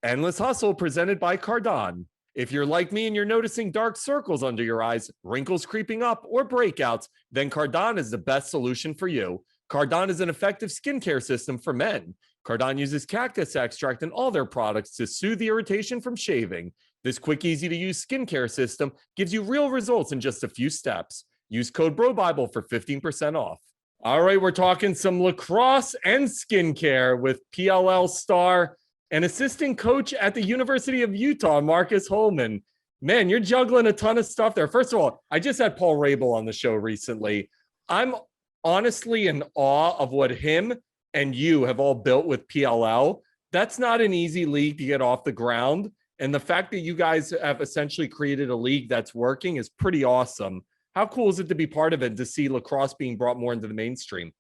Endless Hustle presented by Cardon. If you're like me and you're noticing dark circles under your eyes, wrinkles creeping up, or breakouts, then Cardon is the best solution for you. Cardon is an effective skincare system for men. Cardon uses cactus extract in all their products to soothe the irritation from shaving. This quick, easy to use skincare system gives you real results in just a few steps. Use code BroBible for 15% off. All right, we're talking some lacrosse and skincare with PLL star and assistant coach at the University of Utah, Marcus Holman. Man, you're juggling a ton of stuff there. First of all, I just had Paul Rabel on the show recently. I'm honestly in awe of what him and you have all built with PLL. That's not an easy league to get off the ground. And the fact that you guys have essentially created a league that's working is pretty awesome. How cool is it to be part of it, to see lacrosse being brought more into the mainstream?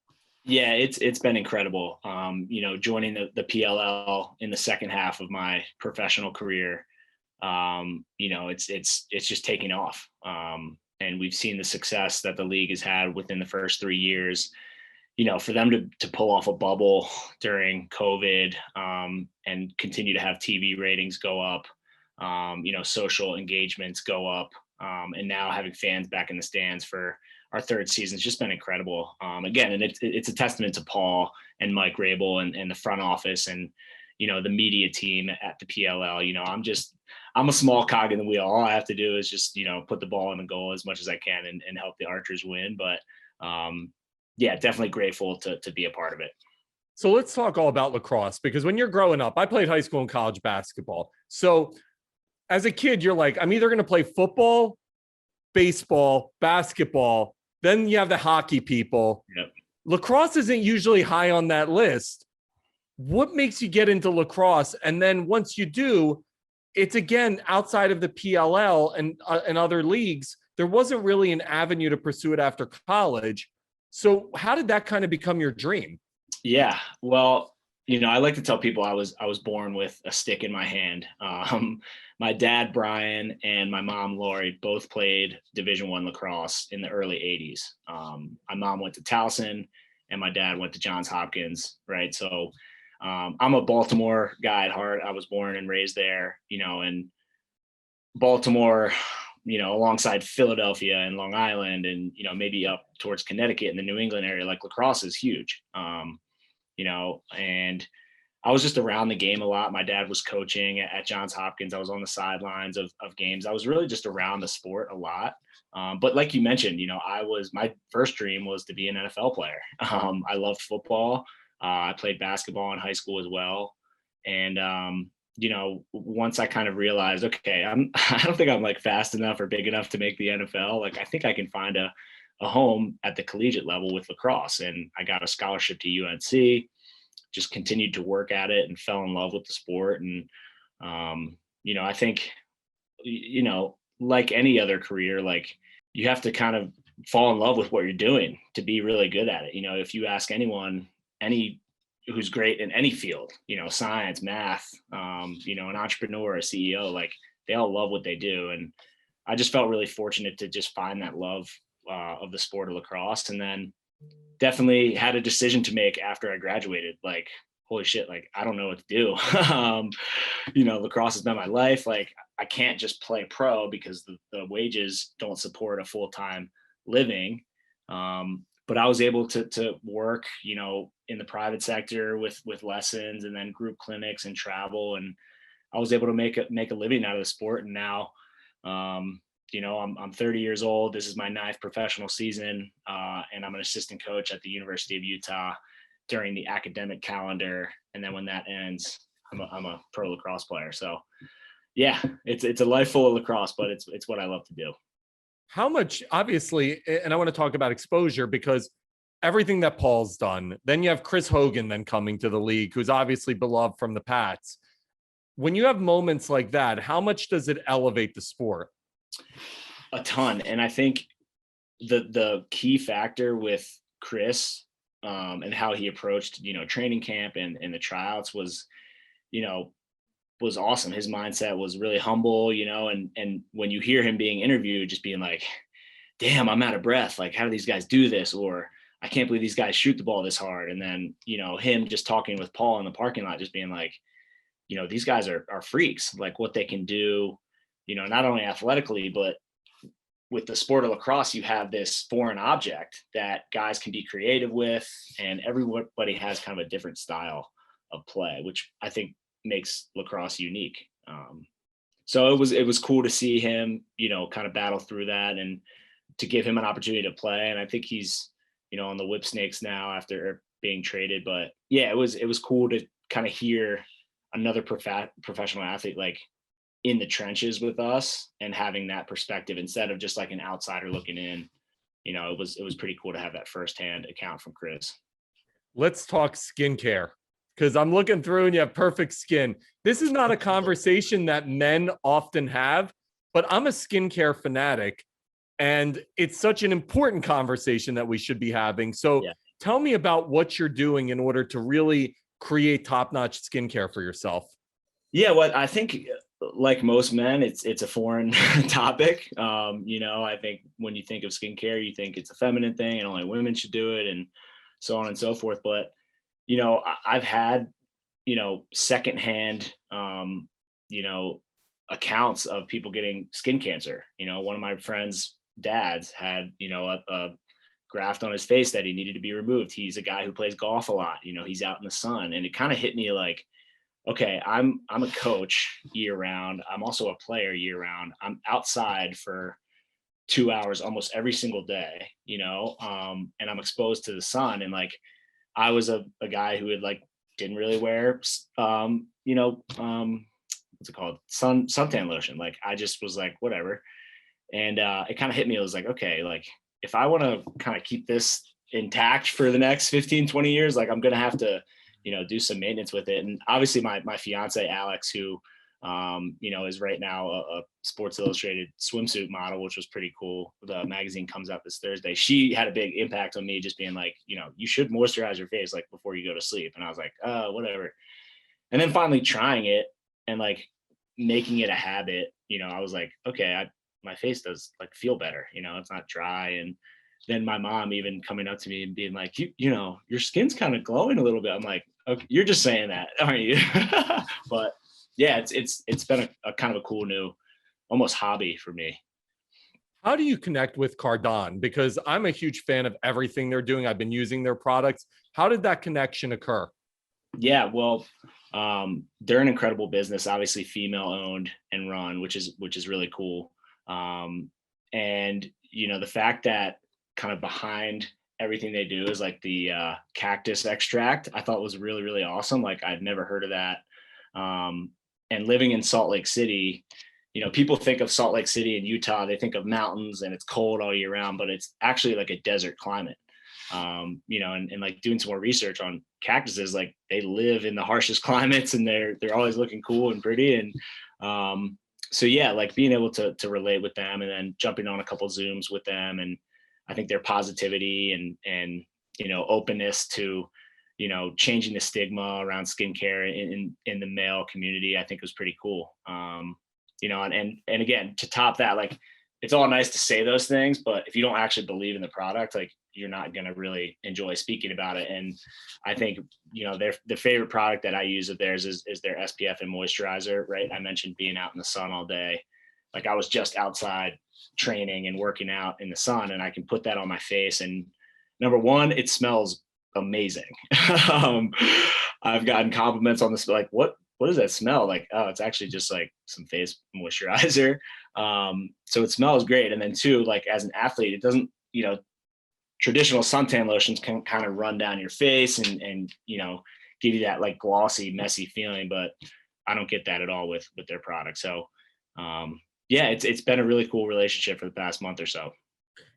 Yeah, it's been incredible. Joining the PLL in the second half of my professional career, it's just taking off. And we've seen the success that the league has had within the first 3 years. For them to pull off a bubble during COVID, and continue to have TV ratings go up, social engagements go up, and now having fans back in the stands for our third season has just been incredible. Again, and it's a testament to Paul and Mike Rabel and the front office and, the media team at the PLL. I'm a small cog in the wheel. All I have to do is just, put the ball in the goal as much as I can and help the Archers win. But yeah, definitely grateful to be a part of it. So let's talk all about lacrosse, because when you're growing up, I played high school and college basketball. So as a kid, you're like, I'm either going to play football, baseball, basketball. Then you have the hockey people. Yep. Lacrosse isn't usually high on that list. What makes you get into lacrosse? And then once you do, it's again outside of the PLL and other leagues. There wasn't really an avenue to pursue it after college. So how did that kind of become your dream? Yeah, well, I like to tell people I was born with a stick in my hand. My dad, Brian, and my mom, Lori, both played Division I lacrosse in the early 80s. My mom went to Towson and my dad went to Johns Hopkins, right? So I'm a Baltimore guy at heart. I was born and raised there, and Baltimore, alongside Philadelphia and Long Island and, maybe up towards Connecticut and the New England area, like lacrosse is huge. And I was just around the game a lot. My dad was coaching at Johns Hopkins. I was on the sidelines of games. I was really just around the sport a lot. But like you mentioned, my first dream was to be an NFL player. I loved football. I played basketball in high school as well. And, once I kind of realized, okay, I don't think I'm like fast enough or big enough to make the NFL. Like, I think I can find a home at the collegiate level with lacrosse. And I got a scholarship to UNC, just continued to work at it and fell in love with the sport. And, I think, like any other career, like you have to kind of fall in love with what you're doing to be really good at it. If you ask anyone, who's great in any field, science, math, an entrepreneur, a CEO, like they all love what they do. And I just felt really fortunate to just find that love of the sport of lacrosse. And then definitely had a decision to make after I graduated, like, holy shit, like, I don't know what to do. Lacrosse has been my life. Like, I can't just play pro because the wages don't support a full-time living. But I was able to work, in the private sector with lessons and then group clinics and travel. And I was able to make a living out of the sport. And now, I'm 30 years old. This is my 9th professional season. And I'm an assistant coach at the University of Utah during the academic calendar. And then when that ends, I'm a pro lacrosse player. So yeah, it's a life full of lacrosse, but it's what I love to do. How much, obviously, and I want to talk about exposure because everything that Paul's done, then you have Chris Hogan then coming to the league, who's obviously beloved from the Pats. When you have moments like that, how much does it elevate the sport? A ton. And I think the key factor with Chris and how he approached, training camp and the tryouts was awesome. His mindset was really humble, and when you hear him being interviewed, just being like, damn, I'm out of breath. Like, how do these guys do this? Or I can't believe these guys shoot the ball this hard. And then, him just talking with Paul in the parking lot, just being like, these guys are freaks, like what they can do, not only athletically, but with the sport of lacrosse, you have this foreign object that guys can be creative with, and everybody has kind of a different style of play, which I think makes lacrosse unique. So it was cool to see him, kind of battle through that and to give him an opportunity to play. And I think he's, on the Whip Snakes now after being traded. But yeah, it was cool to kind of hear another professional athlete like in the trenches with us and having that perspective instead of just like an outsider looking in. It was pretty cool to have that firsthand account from Chris. Let's talk skincare, because I'm looking through and you have perfect skin. This is not a conversation that men often have, but I'm a skincare fanatic, and it's such an important conversation that we should be having. So tell me about what you're doing in order to really create top-notch skincare for yourself. Yeah, well, I think like most men, it's a foreign topic. I think when you think of skincare, you think it's a feminine thing and only women should do it and so on and so forth. But, I've had, secondhand, accounts of people getting skin cancer. One of my friends' dads had, a graft on his face that he needed to be removed. He's a guy who plays golf a lot. He's out in the sun, and it kind of hit me like, okay, I'm a coach year round. I'm also a player year round. I'm outside for 2 hours almost every single day, and I'm exposed to the sun. And like, I was a guy who didn't really wear, what's it called? Suntan lotion. Like, I just was like, whatever. And it kind of hit me. It was like, okay, like if I want to kind of keep this intact for the next 15, 20 years, like I'm going to have to, do some maintenance with it. And obviously my fiance, Alex, who, is right now a Sports Illustrated swimsuit model, which was pretty cool. The magazine comes out this Thursday. She had a big impact on me, just being like, you should moisturize your face like before you go to sleep. And I was like, whatever. And then finally trying it and like making it a habit, I was like, okay, my face does like feel better, it's not dry. And then my mom even coming up to me and being like, your skin's kind of glowing a little bit. I'm like, okay, you're just saying that, aren't you? But yeah, it's been a kind of a cool new almost hobby for me. How do you connect with Cardon? Because I'm a huge fan of everything they're doing. I've been using their products. How did that connection occur? Yeah, well, they're an incredible business, obviously female owned and run, which is really cool. And the fact that kind of behind everything they do is like the cactus extract, I thought was really, really awesome. Like, I'd never heard of that. And living in Salt Lake City, people think of Salt Lake City in Utah, they think of mountains and it's cold all year round, but it's actually like a desert climate. And like doing some more research on cactuses, like they live in the harshest climates and they're always looking cool and pretty. And so yeah, like being able to relate with them and then jumping on a couple Zooms with them. And I think their positivity and openness to, changing the stigma around skincare in the male community, I think was pretty cool. And again, to top that, like, it's all nice to say those things, but if you don't actually believe in the product, like, you're not going to really enjoy speaking about it. And I think, the favorite product that I use of theirs is their SPF and moisturizer, right? I mentioned being out in the sun all day. Like, I was just outside training and working out in the sun, and I can put that on my face. And number one, it smells amazing. I've gotten compliments on this, like, what does that smell like? Oh, it's actually just like some face moisturizer. So it smells great. And then two, like, as an athlete, it doesn't, traditional suntan lotions can kind of run down your face and give you that like glossy, messy feeling, but I don't get that at all with their product. So yeah, it's been a really cool relationship for the past month or so.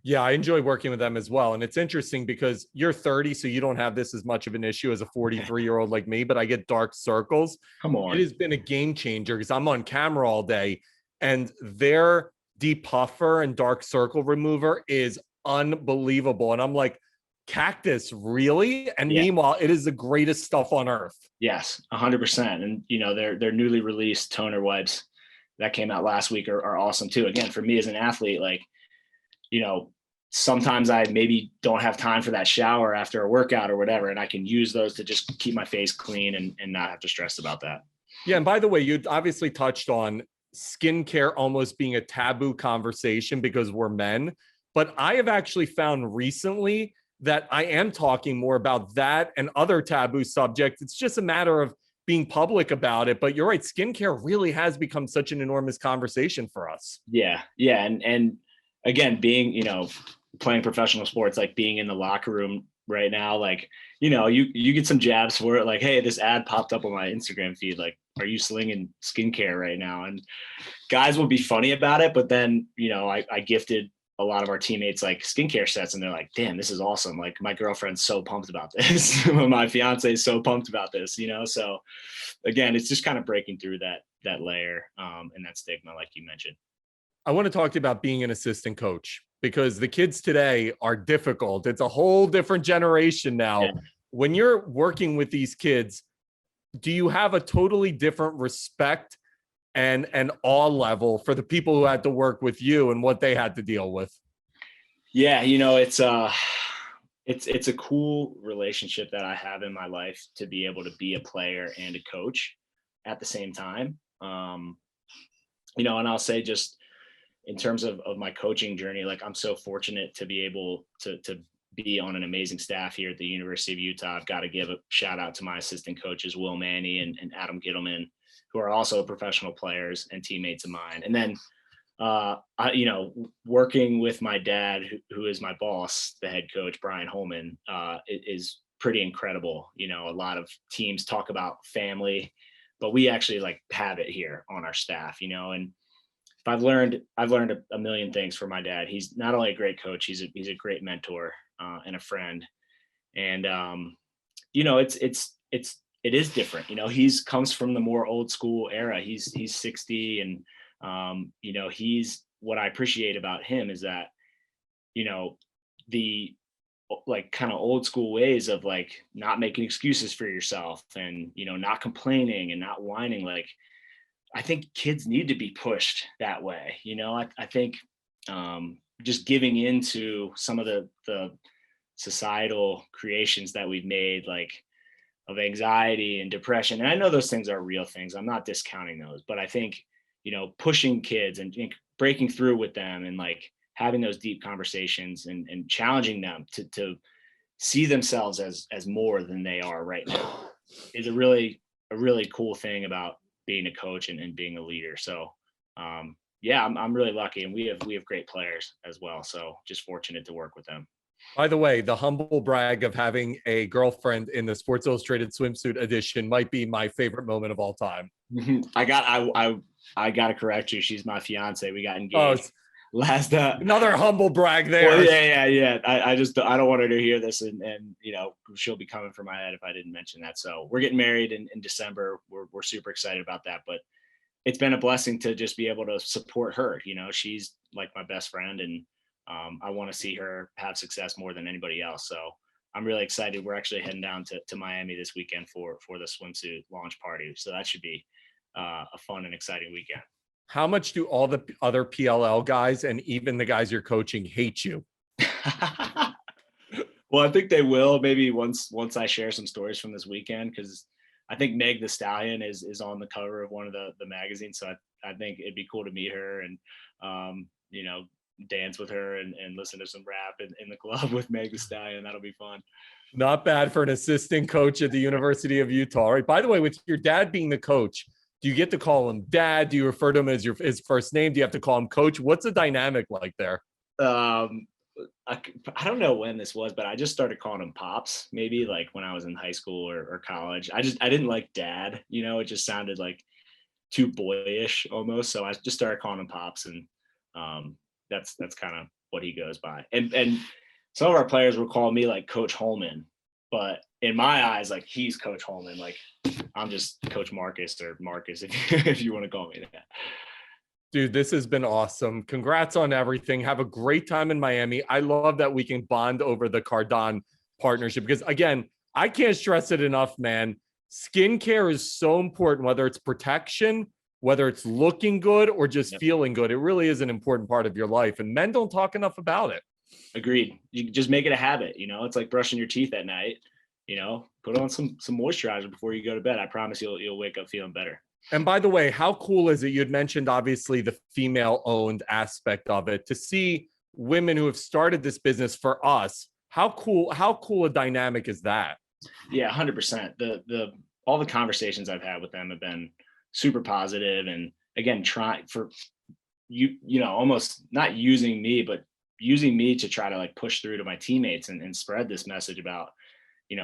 Yeah, I enjoy working with them as well. And it's interesting because you're 30, so you don't have this as much of an issue as a 43-year-old like me, but I get dark circles. Come on. It has been a game changer because I'm on camera all day, and their depuffer and dark circle remover is unbelievable. And I'm like, cactus, really? And meanwhile, it is the greatest stuff on earth. Yes, 100%. And, their newly released toner wipes that came out last week are awesome too. Again, for me as an athlete, like, sometimes I maybe don't have time for that shower after a workout or whatever, and I can use those to just keep my face clean and not have to stress about that. Yeah. And by the way, you obviously touched on skincare almost being a taboo conversation because we're men. But I have actually found recently that I am talking more about that and other taboo subjects. It's just a matter of being public about it. But you're right, skincare really has become such an enormous conversation for us. Yeah. Yeah. And again, being, playing professional sports, like being in the locker room right now, like, you get some jabs for it. Like, hey, this ad popped up on my Instagram feed. Like, are you slinging skincare right now? And guys will be funny about it. But then, I gifted a lot of our teammates like skincare sets, and they're like, damn, this is awesome. Like, my girlfriend's so pumped about this. My fiance is so pumped about this, So again, it's just kind of breaking through that layer and that stigma, like you mentioned. I want to talk to you about being an assistant coach because the kids today are difficult. It's a whole different generation now. Yeah. When you're working with these kids, do you have a totally different respect and awe level for the people who had to work with you and what they had to deal with? Yeah, it's a cool relationship that I have in my life to be able to be a player and a coach at the same time. And I'll say, just in terms of my coaching journey, like, I'm so fortunate to be able to be on an amazing staff here at the University of Utah. I've got to give a shout out to my assistant coaches, Will Manny and Adam Gittleman, who are also professional players and teammates of mine. And then, working with my dad, who is my boss, the head coach, Brian Holman, is pretty incredible. A lot of teams talk about family, but we actually like have it here on our staff, and I've learned a million things from my dad. He's not only a great coach, he's a great mentor and a friend. And it is different. He's comes from the more old school era. He's 60, and he's, what I appreciate about him is that the like kind of old school ways of like not making excuses for yourself and not complaining and not whining. Like, I think kids need to be pushed that way. I think just giving into some of the societal creations that we've made, like of anxiety and depression. And I know those things are real things. I'm not discounting those, but I think, pushing kids and breaking through with them and like having those deep conversations and challenging them to see themselves as more than they are right now is a really cool thing about being a coach and being a leader. So I'm really lucky, and we have great players as well. So just fortunate to work with them. By the way, the humble brag of having a girlfriend in the Sports Illustrated swimsuit edition might be my favorite moment of all time. I got to correct you. She's my fiance. We got engaged last. Another humble brag there. Well, yeah. I don't want her to hear this, and she'll be coming for my head if I didn't mention that. So we're getting married in December. We're super excited about that, but it's been a blessing to just be able to support her. She's like my best friend, and I want to see her have success more than anybody else. So I'm really excited. We're actually heading down to Miami this weekend for the swimsuit launch party. So that should be a fun and exciting weekend. How much do all the other PLL guys and even the guys you're coaching hate you? Well, I think they will, maybe once I share some stories from this weekend, because I think Meg the Stallion is on the cover of one of the magazines. So I think it'd be cool to meet her and, dance with her and listen to some rap in the club with Meg the Stallion. That'll be fun. Not bad for an assistant coach at the University of Utah. All right. By the way, with your dad being the coach, do you get to call him dad? Do you refer to him as his first name? Do you have to call him coach? What's the dynamic like there? I don't know when this was, but I just started calling him Pops, maybe like when I was in high school or college. I didn't like dad, it just sounded like too boyish almost. So I just started calling him Pops, and that's kind of what he goes by. And some of our players will call me like Coach Holman, but in my eyes, like, he's Coach Holman. Like, I'm just Coach Marcus, or Marcus, if you want to call me that. Dude, this has been awesome. Congrats on everything. Have a great time in Miami. I love that we can bond over the Cardon partnership because, again, I can't stress it enough, man. Skincare is so important, whether it's protection, whether it's looking good or just feeling good. It really is an important part of your life, and men don't talk enough about it. Agreed. You just make it a habit. It's like brushing your teeth at night. Put on some moisturizer before you go to bed. I promise you'll wake up feeling better. And by the way, how cool is it? You had mentioned obviously the female owned aspect of it, to see women who have started this business for us. How cool a dynamic is that? Yeah, 100%. All the conversations I've had with them have been super positive, and again, trying for almost not using me, but using me to try to like push through to my teammates and spread this message about,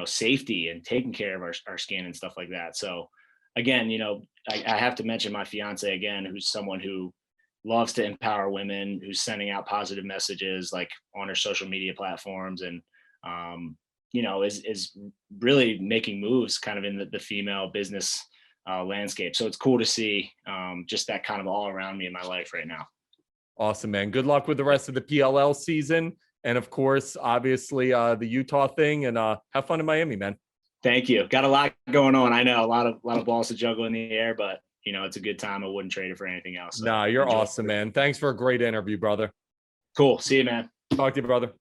safety and taking care of our skin and stuff like that. So again, I have to mention my fiance again, who's someone who loves to empower women, who's sending out positive messages like on her social media platforms, and is really making moves kind of in the female business landscape. So it's cool to see just that kind of all around me in my life right now. Awesome, man. Good luck with the rest of the PLL season. And of course, obviously the Utah thing, and have fun in Miami, man. Thank you. Got a lot going on. I know a lot of balls to juggle in the air, but it's a good time. I wouldn't trade it for anything else. So Nah, you're awesome, man. Thanks for a great interview, brother. Cool. See you, man. Talk to you, brother.